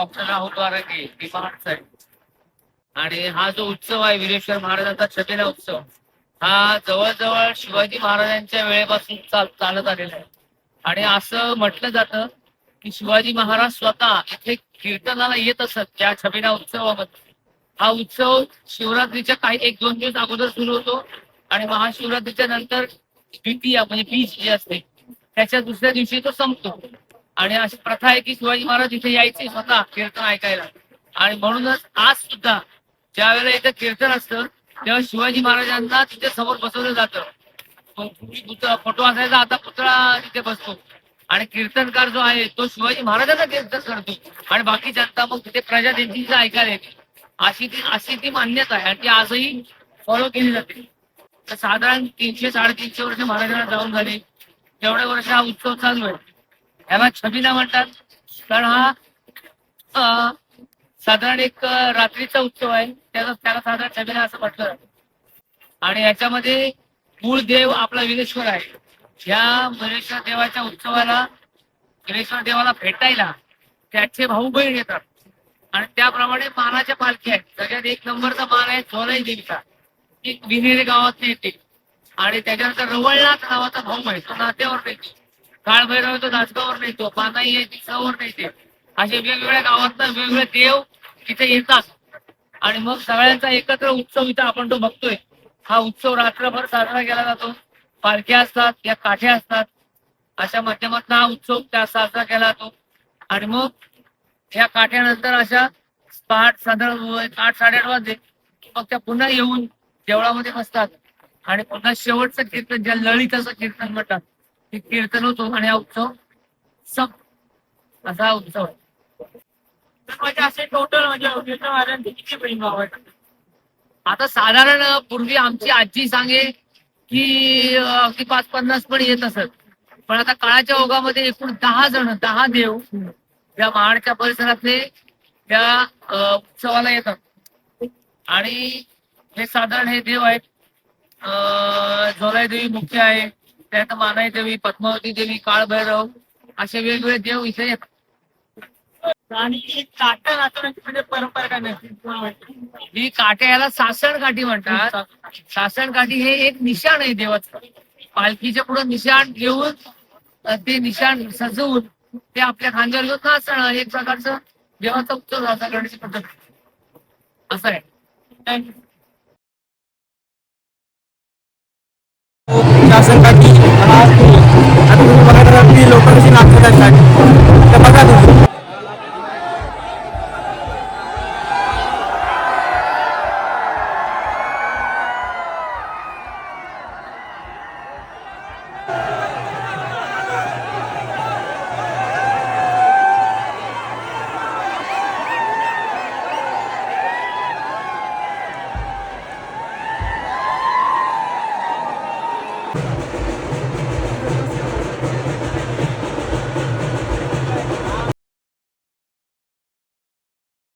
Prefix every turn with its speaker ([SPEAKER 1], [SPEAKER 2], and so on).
[SPEAKER 1] Doctor Rahul वारांगे demand आहे. आणि हा जो उत्सव आहे वीरेश्वर महाराजांचा छबिना उत्सव हा जवळजवळ शिवाजी महाराजांच्या वेळेपासून चालत आलेला आहे. आणि असं म्हटलं जातं की शिवाजी महाराज स्वतः इथे कीर्तनाला येत असत त्या छबिना उत्सवामध्ये. हा उत्सव शिवरात्रीच्या काही 1-2 दिवस अगोदर सुरू होतो आणि महाशिवरात्रीच्या नंतर द्वितीया म्हणजे बीज जे असते त्याच्या दुसऱ्या दिवशी तो संपतो. आणि अशी प्रथा आहे की शिवाजी महाराज इथे यायचे स्वतः कीर्तन ऐकायला. आणि म्हणूनच आज सुद्धा ज्या वेळेला इथे कीर्तन असतं तेव्हा शिवाजी महाराजांना तिथे समोर बसवलं जातं. फोटो असायचा, आता पुतळा तिथे बसतो. आणि कीर्तनकार जो आहे तो शिवाजी महाराजांना कीर्तन करतो आणि बाकी जनता मग तिथे प्रजा त्यांची ऐकायला येते. अशी ती मान्यता आहे आणि ती आजही फॉलो केली जाते. तर साधारण 300-350 वर्ष महाराजांना जाऊन झाले. तेवढ्या वर्ष हा उत्सव चालू आहे. याला छबिना म्हणतात कारण हा साधारण एक रात्रीचा उत्सव आहे. त्याला साधारण छबिना असं म्हटलं जातं. आणि याच्यामध्ये मूळ देव आपला विरेश्वर आहे. या विरेश्वर देवाच्या उत्सवाला विरेश्वर देवाला भेटायला त्याचे भाऊ बहीण येतात. आणि त्याप्रमाणे मानाच्या पालखी आहेत. सगळ्यात 1 नंबरचा मान आहे झोलाई देवीचा, ती विहिरे गावात येते. आणि त्याच्यानंतर रवळनाथ नावाचा भाऊ आहे तो नात्यावर नेतो. काळभैरव तो दासगावर नेतो. पानाई आहे ती सवर नेते. असे वेगवेगळ्या गावात वेगवेगळे देव तिथे येतात. आणि मग सगळ्यांचा एकत्र उत्सव इथं आपण तो बघतोय. हा उत्सव रात्रभर साजरा केला जातो. पालख्या असतात, या काठ्या असतात. अशा माध्यमातून हा उत्सव त्या साजरा केला जातो. आणि मग या काठ्यानंतर अशा पहाट साधारण 8-8:30 वाजले मग त्या पुन्हा येऊन देवळामध्ये बसतात. आणि पुन्हा शेवटचं कीर्तन ज्या ललिताचं कीर्तन म्हणतात ते कीर्तन होतो आणि हा उत्सव असा हा उत्सव आहे.
[SPEAKER 2] म्हणजे असे टोटल म्हणजे कीर्तन महाराजांचे किती बहीण भाऊ आहेत?
[SPEAKER 1] आता साधारण पूर्वी आमची आजी सांगे की अगदी 5-50 पण येत असत. पण आता काळाच्या ओघामध्ये एकूण 10 देव त्या महाडच्या परिसरातले त्या उत्सवाला येतात. आणि हे साधारण हे देव आहेत. झोलाई देवी मुख्य आहे, त्यात मानाई देवी, पद्मावती देवी, काळभैरव असे वेगवेगळे देव इथे येतात.
[SPEAKER 2] आणि काटा नाचवण्याची म्हणजे परंपरा काय नाही.
[SPEAKER 1] ही काठी याला सासण काठी म्हणतात. सासण काठी हे एक निशाण आहे देवाचं. पालखीच्या पुढे निशाण घेऊन ते निशाण सजवून ते आपल्या खांद्यावर घेऊन नाचणं एक प्रकारचं देवाचा उत्सव साजरा करण्याची पद्धत असं आहे.
[SPEAKER 2] शासनकाठी आता तुम्ही बघा लोक कशी नाचतात बघा तुम्ही